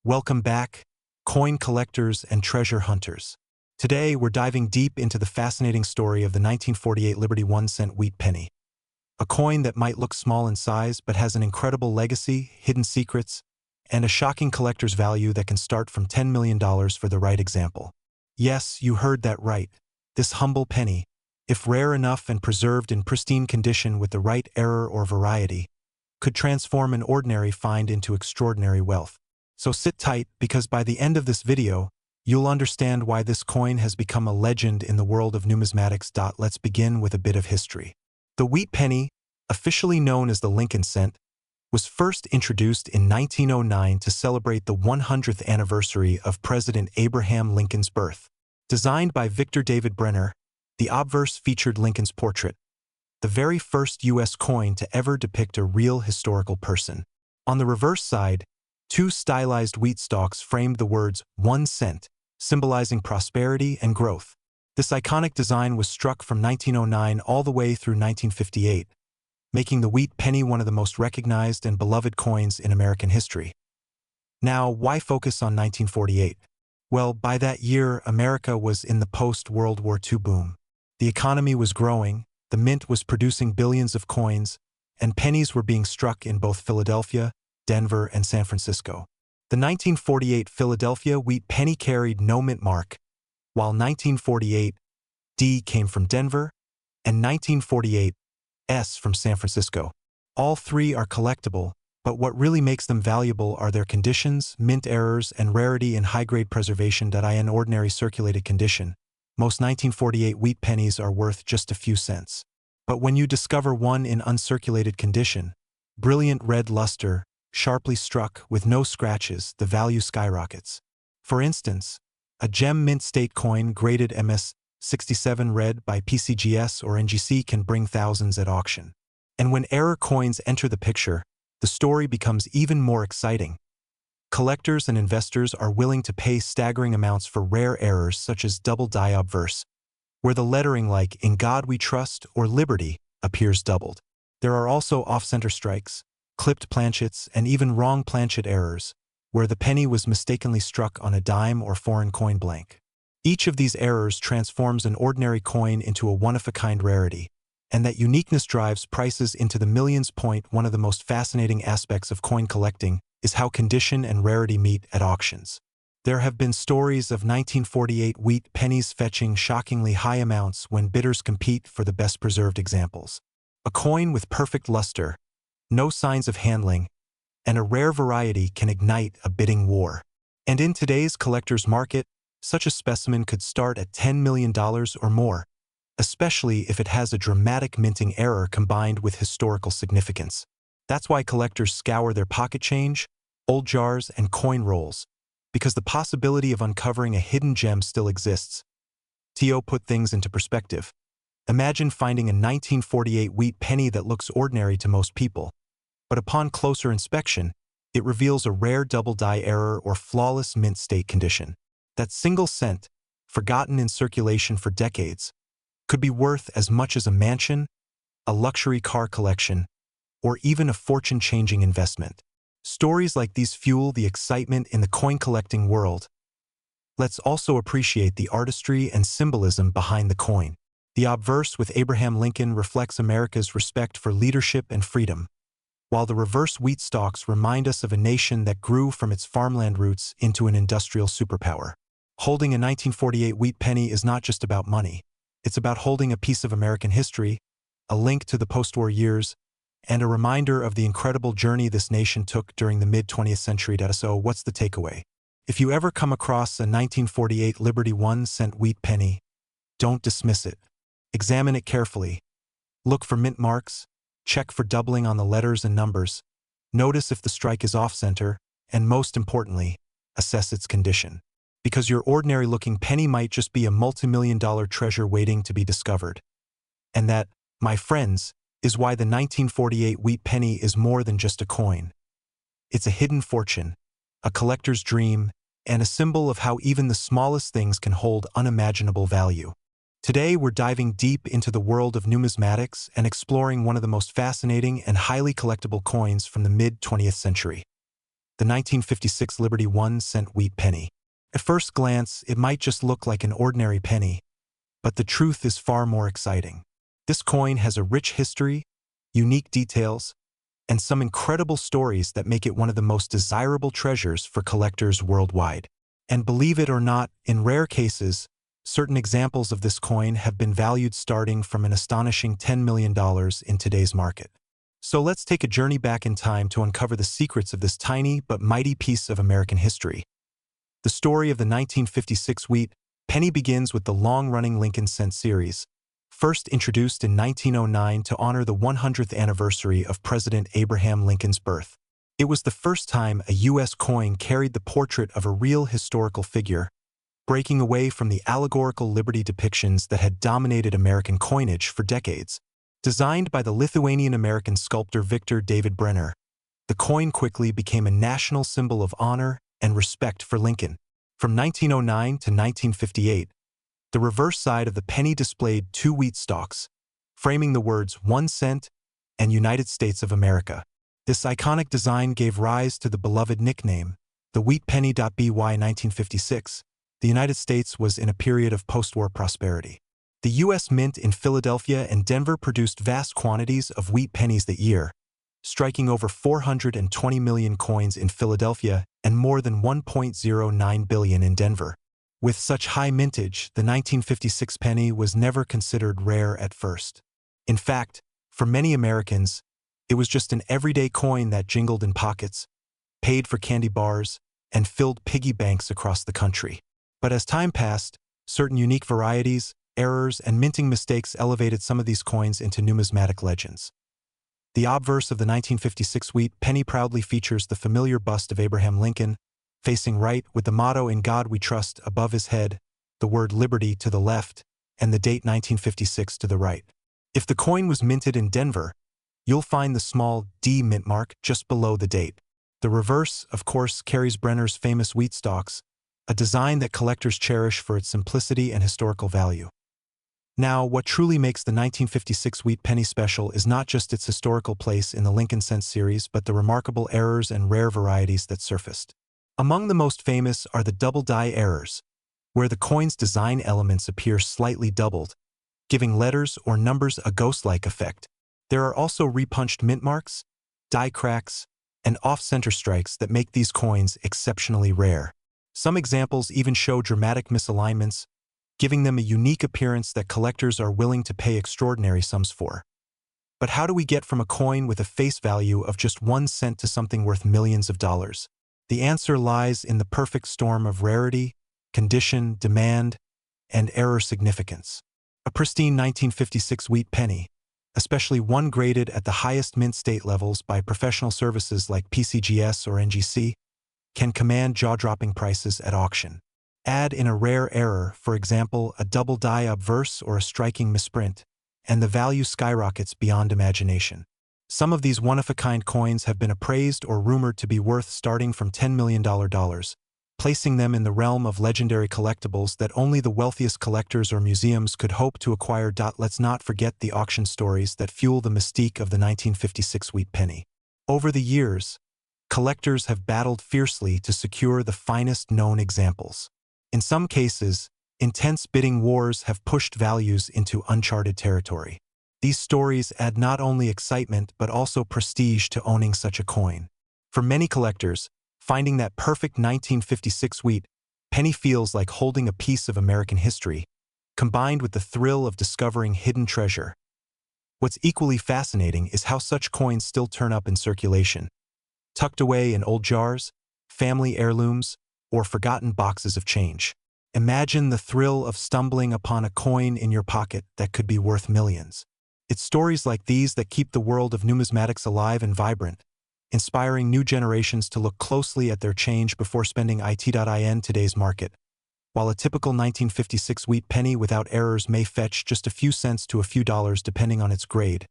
Welcome back, coin collectors and treasure hunters. Today, we're diving deep into the fascinating story of the 1948 Liberty 1-cent wheat penny. A coin that might look small in size but has an incredible legacy, hidden secrets, and a shocking collector's value that can start from $10 million for the right example. Yes, you heard that right. This humble penny, if rare enough and preserved in pristine condition with the right error or variety, could transform an ordinary find into extraordinary wealth. So sit tight, because by the end of this video, you'll understand why this coin has become a legend in the world of numismatics. Let's begin with a bit of history. The wheat penny, officially known as the Lincoln cent, was first introduced in 1909 to celebrate the 100th anniversary of President Abraham Lincoln's birth. Designed by Victor David Brenner, the obverse featured Lincoln's portrait, the very first U.S. coin to ever depict a real historical person. On the reverse side, two stylized wheat stalks framed the words 1 cent, symbolizing prosperity and growth. This iconic design was struck from 1909 all the way through 1958, making the wheat penny one of the most recognized and beloved coins in American history. Now, why focus on 1948? Well, by that year, America was in the post-World War II boom. The economy was growing, the mint was producing billions of coins, and pennies were being struck in both Philadelphia, Denver, and San Francisco. The 1948 Philadelphia wheat penny carried no mint mark, while 1948 D came from Denver and 1948 S from San Francisco. All three are collectible, but what really makes them valuable are their conditions, mint errors, and rarity in high-grade preservation. In ordinary circulated condition, most 1948 wheat pennies are worth just a few cents. But when you discover one in uncirculated condition, brilliant red luster, sharply struck, with no scratches, the value skyrockets. For instance, a gem mint state coin graded MS-67 red by PCGS or NGC can bring thousands at auction. And when error coins enter the picture, the story becomes even more exciting. Collectors and investors are willing to pay staggering amounts for rare errors such as double die obverse, where the lettering like "In God We Trust" or "Liberty" appears doubled. There are also off-center strikes, clipped planchets, and even wrong planchet errors, where the penny was mistakenly struck on a dime or foreign coin blank. Each of these errors transforms an ordinary coin into a one-of-a-kind rarity, and that uniqueness drives prices into the millions. One of the most fascinating aspects of coin collecting is how condition and rarity meet at auctions. There have been stories of 1948 wheat pennies fetching shockingly high amounts when bidders compete for the best-preserved examples. A coin with perfect luster, no signs of handling, and a rare variety can ignite a bidding war. And in today's collector's market, such a specimen could start at $10 million or more, especially if it has a dramatic minting error combined with historical significance. That's why collectors scour their pocket change, old jars, and coin rolls, because the possibility of uncovering a hidden gem still exists. To put things into perspective, imagine finding a 1948 wheat penny that looks ordinary to most people, but upon closer inspection, it reveals a rare double die error or flawless mint state condition. That single cent, forgotten in circulation for decades, could be worth as much as a mansion, a luxury car collection, or even a fortune-changing investment. Stories like these fuel the excitement in the coin collecting world. Let's also appreciate the artistry and symbolism behind the coin. The obverse with Abraham Lincoln reflects America's respect for leadership and freedom, while the reverse wheat stalks remind us of a nation that grew from its farmland roots into an industrial superpower. Holding a 1948 wheat penny is not just about money. It's about holding a piece of American history, a link to the post-war years, and a reminder of the incredible journey this nation took during the mid-20th century. So what's the takeaway? If you ever come across a 1948 Liberty 1-cent wheat penny, don't dismiss it. Examine it carefully. Look for mint marks, check for doubling on the letters and numbers, notice if the strike is off-center, and most importantly, assess its condition. Because your ordinary-looking penny might just be a multi-million-dollar treasure waiting to be discovered. And that, my friends, is why the 1948 wheat penny is more than just a coin. It's a hidden fortune, a collector's dream, and a symbol of how even the smallest things can hold unimaginable value. Today, we're diving deep into the world of numismatics and exploring one of the most fascinating and highly collectible coins from the mid-20th century. the 1956 Liberty 1-cent wheat penny. At first glance, it might just look like an ordinary penny, but the truth is far more exciting. This coin has a rich history, unique details, and some incredible stories that make it one of the most desirable treasures for collectors worldwide. And believe it or not, in rare cases, certain examples of this coin have been valued starting from an astonishing $10 million in today's market. So let's take a journey back in time to uncover the secrets of this tiny but mighty piece of American history. The story of the 1956 wheat penny begins with the long-running Lincoln cent series, first introduced in 1909 to honor the 100th anniversary of President Abraham Lincoln's birth. It was the first time a U.S. coin carried the portrait of a real historical figure, breaking away from the allegorical liberty depictions that had dominated American coinage for decades. Designed by the Lithuanian-American sculptor Victor David Brenner, the coin quickly became a national symbol of honor and respect for Lincoln. From 1909 to 1958, the reverse side of the penny displayed two wheat stalks, framing the words 1 cent and United States of America. This iconic design gave rise to the beloved nickname, the wheat penny. By 1956, the United States was in a period of post-war prosperity. The U.S. Mint in Philadelphia and Denver produced vast quantities of wheat pennies that year, striking over 420 million coins in Philadelphia and more than 1.09 billion in Denver. With such high mintage, the 1956 penny was never considered rare at first. In fact, for many Americans, it was just an everyday coin that jingled in pockets, paid for candy bars, and filled piggy banks across the country. But as time passed, certain unique varieties, errors, and minting mistakes elevated some of these coins into numismatic legends. The obverse of the 1956 wheat penny proudly features the familiar bust of Abraham Lincoln, facing right with the motto "In God We Trust" above his head, the word "Liberty" to the left, and the date 1956 to the right. If the coin was minted in Denver, you'll find the small D mint mark just below the date. The reverse, of course, carries Brenner's famous wheat stalks, a design that collectors cherish for its simplicity and historical value. Now, what truly makes the 1956 wheat penny special is not just its historical place in the Lincoln cent series, but the remarkable errors and rare varieties that surfaced. Among the most famous are the double die errors, where the coin's design elements appear slightly doubled, giving letters or numbers a ghost-like effect. There are also repunched mint marks, die cracks, and off-center strikes that make these coins exceptionally rare. Some examples even show dramatic misalignments, giving them a unique appearance that collectors are willing to pay extraordinary sums for. But how do we get from a coin with a face value of just 1 cent to something worth millions of dollars? The answer lies in the perfect storm of rarity, condition, demand, and error significance. A pristine 1956 wheat penny, especially one graded at the highest mint state levels by professional services like PCGS or NGC, can command jaw-dropping prices at auction. Add in a rare error, for example, a double die obverse or a striking misprint, and the value skyrockets beyond imagination. Some of these one-of-a-kind coins have been appraised or rumored to be worth starting from $10 million, placing them in the realm of legendary collectibles that only the wealthiest collectors or museums could hope to acquire. Let's not forget the auction stories that fuel the mystique of the 1956 wheat penny. Over the years, collectors have battled fiercely to secure the finest known examples. In some cases, intense bidding wars have pushed values into uncharted territory. These stories add not only excitement but also prestige to owning such a coin. For many collectors, finding that perfect 1956 wheat penny feels like holding a piece of American history, combined with the thrill of discovering hidden treasure. What's equally fascinating is how such coins still turn up in circulation, tucked away in old jars, family heirlooms, or forgotten boxes of change. Imagine the thrill of stumbling upon a coin in your pocket that could be worth millions. It's stories like these that keep the world of numismatics alive and vibrant, inspiring new generations to look closely at their change before spending it. In today's market, while a typical 1956 wheat penny without errors may fetch just a few cents to a few dollars depending on its grade,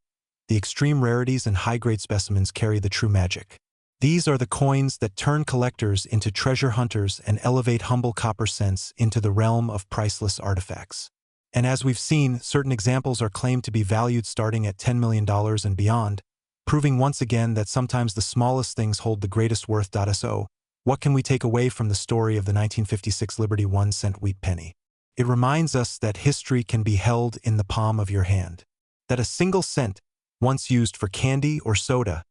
the extreme rarities and high-grade specimens carry the true magic. These are the coins that turn collectors into treasure hunters and elevate humble copper cents into the realm of priceless artifacts. And as we've seen, certain examples are claimed to be valued starting at $10 million and beyond, proving once again that sometimes the smallest things hold the greatest worth. So, what can we take away from the story of the 1956 Liberty 1-cent wheat penny? It reminds us that history can be held in the palm of your hand, that a single cent, once used for candy or soda,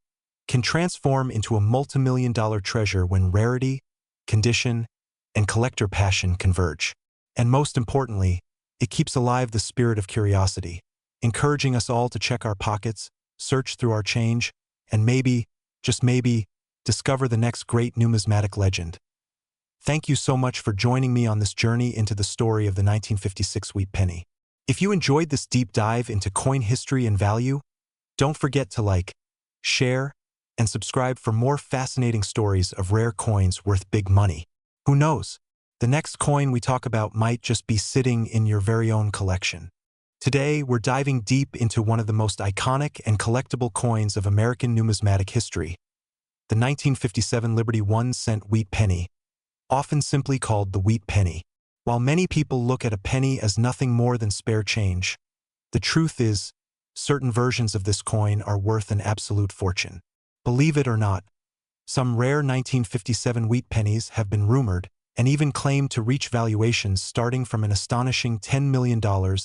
can transform into a multimillion-dollar treasure when rarity, condition, and collector passion converge. And most importantly, it keeps alive the spirit of curiosity, encouraging us all to check our pockets, search through our change, and maybe, just maybe, discover the next great numismatic legend. Thank you so much for joining me on this journey into the story of the 1956 wheat penny. If you enjoyed this deep dive into coin history and value, don't forget to like, share, and subscribe for more fascinating stories of rare coins worth big money. Who knows? The next coin we talk about might just be sitting in your very own collection. Today, we're diving deep into one of the most iconic and collectible coins of American numismatic history, the 1957 Liberty 1-cent wheat penny, often simply called the wheat penny. While many people look at a penny as nothing more than spare change, the truth is, certain versions of this coin are worth an absolute fortune. Believe it or not, some rare 1957 wheat pennies have been rumored and even claimed to reach valuations starting from an astonishing $10 million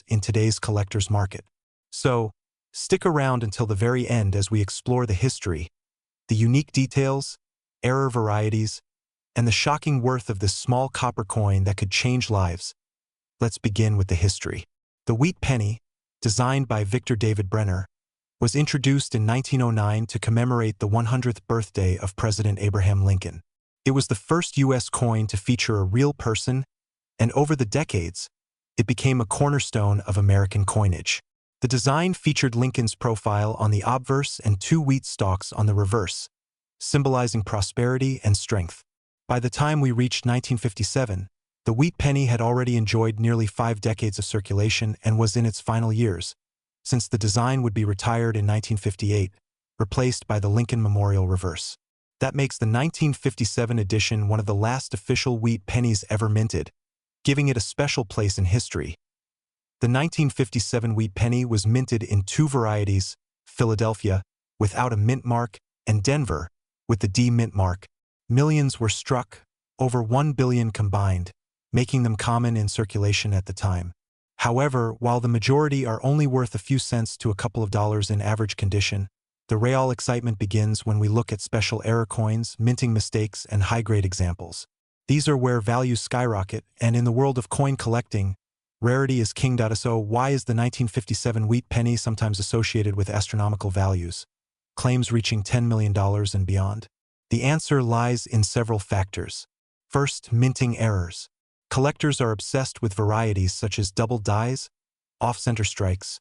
in today's collector's market. So, stick around until the very end as we explore the history, the unique details, rare varieties, and the shocking worth of this small copper coin that could change lives. Let's begin with the history. The wheat penny, designed by Victor David Brenner, was introduced in 1909 to commemorate the 100th birthday of President Abraham Lincoln. It was the first U.S. coin to feature a real person, and over the decades, it became a cornerstone of American coinage. The design featured Lincoln's profile on the obverse and two wheat stalks on the reverse, symbolizing prosperity and strength. By the time we reached 1957, the wheat penny had already enjoyed nearly 5 decades of circulation and was in its final years, since the design would be retired in 1958, replaced by the Lincoln Memorial reverse. That makes the 1957 edition one of the last official wheat pennies ever minted, giving it a special place in history. The 1957 wheat penny was minted in 2 varieties, Philadelphia, without a mint mark, and Denver, with the D mint mark. Millions were struck, over 1 billion combined, making them common in circulation at the time. However, while the majority are only worth a few cents to a couple of dollars in average condition, the real excitement begins when we look at special error coins, minting mistakes, and high-grade examples. These are where values skyrocket, and in the world of coin collecting, rarity is king. So why is the 1957 wheat penny sometimes associated with astronomical values, claims reaching $10 million and beyond? The answer lies in several factors. First, minting errors. Collectors are obsessed with varieties such as double dies, off-center strikes,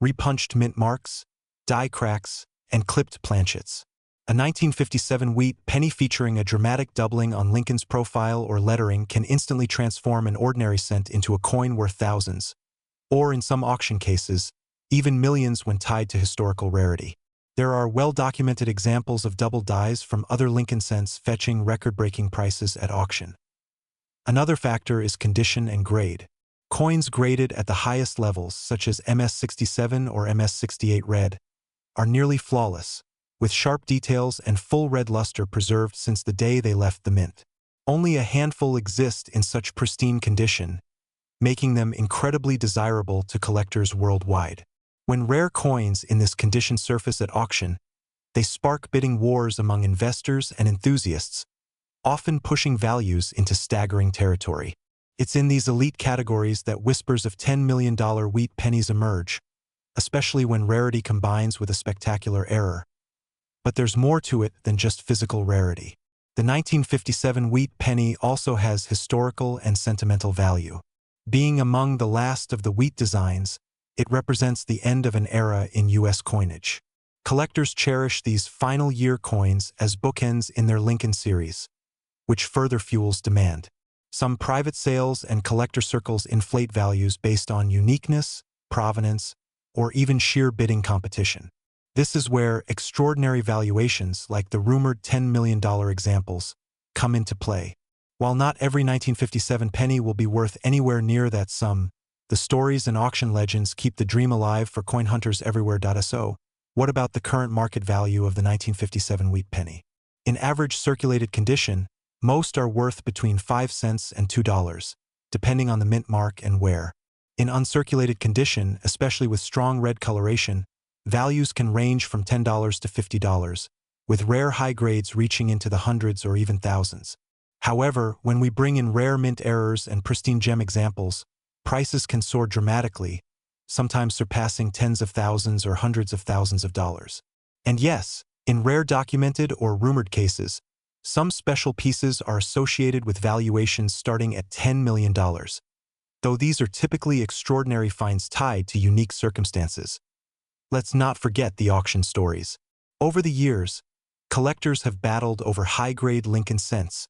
repunched mint marks, die cracks, and clipped planchets. A 1957 wheat penny featuring a dramatic doubling on Lincoln's profile or lettering can instantly transform an ordinary cent into a coin worth thousands, or in some auction cases, even millions when tied to historical rarity. There are well-documented examples of double dies from other Lincoln cents fetching record-breaking prices at auction. Another factor is condition and grade. Coins graded at the highest levels, such as MS-67 or MS-68 red, are nearly flawless, with sharp details and full red luster preserved since the day they left the mint. Only a handful exist in such pristine condition, making them incredibly desirable to collectors worldwide. When rare coins in this condition surface at auction, they spark bidding wars among investors and enthusiasts, often pushing values into staggering territory. It's in these elite categories that whispers of $10 million wheat pennies emerge, especially when rarity combines with a spectacular error. But there's more to it than just physical rarity. The 1957 wheat penny also has historical and sentimental value. Being among the last of the wheat designs, it represents the end of an era in U.S. coinage. Collectors cherish these final year coins as bookends in their Lincoln series, which further fuels demand. Some private sales and collector circles inflate values based on uniqueness, provenance, or even sheer bidding competition. This is where extraordinary valuations like the rumored $10 million examples come into play. While not every 1957 penny will be worth anywhere near that sum, the stories and auction legends keep the dream alive for coin hunters everywhere. So, What about the current market value of the 1957 wheat penny? In average circulated condition, most are worth between 5 cents and $2, depending on the mint mark and where. In uncirculated condition, especially with strong red coloration, values can range from $10 to $50, with rare high grades reaching into the hundreds or even thousands. However, when we bring in rare mint errors and pristine gem examples, prices can soar dramatically, sometimes surpassing tens of thousands or hundreds of thousands of dollars. And yes, in rare documented or rumored cases, some special pieces are associated with valuations starting at $10 million, though these are typically extraordinary finds tied to unique circumstances. Let's not forget the auction stories. Over the years, collectors have battled over high-grade Lincoln cents,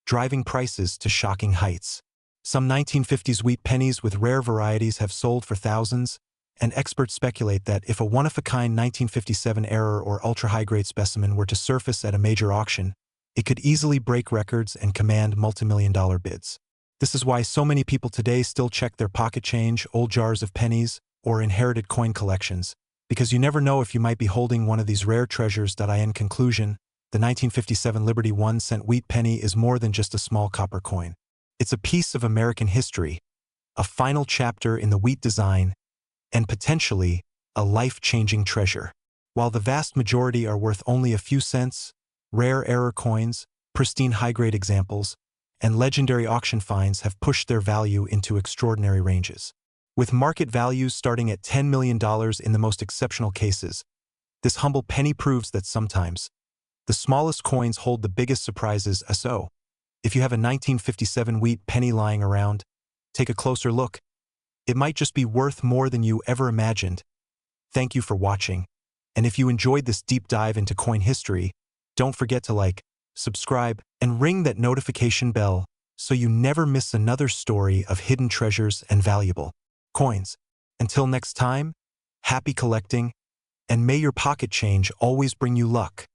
driving prices to shocking heights. Some 1950s wheat pennies with rare varieties have sold for thousands, and experts speculate that if a one-of-a-kind 1957 error or ultra-high-grade specimen were to surface at a major auction, it could easily break records and command multi-million-dollar bids. This is why so many people today still check their pocket change, old jars of pennies, or inherited coin collections, because you never know if you might be holding one of these rare treasures. In conclusion, the 1957 Liberty 1-cent wheat penny is more than just a small copper coin. It's a piece of American history, a final chapter in the wheat design, and potentially a life-changing treasure. While the vast majority are worth only a few cents, rare error coins, pristine high-grade examples, and legendary auction finds have pushed their value into extraordinary ranges. With market values starting at $10 million in the most exceptional cases, this humble penny proves that sometimes the smallest coins hold the biggest surprises. So, if you have a 1957 wheat penny lying around, take a closer look. It might just be worth more than you ever imagined. Thank you for watching, and if you enjoyed this deep dive into coin history, don't forget to like, subscribe, and ring that notification bell so you never miss another story of hidden treasures and valuable coins. Until next time, happy collecting, and may your pocket change always bring you luck.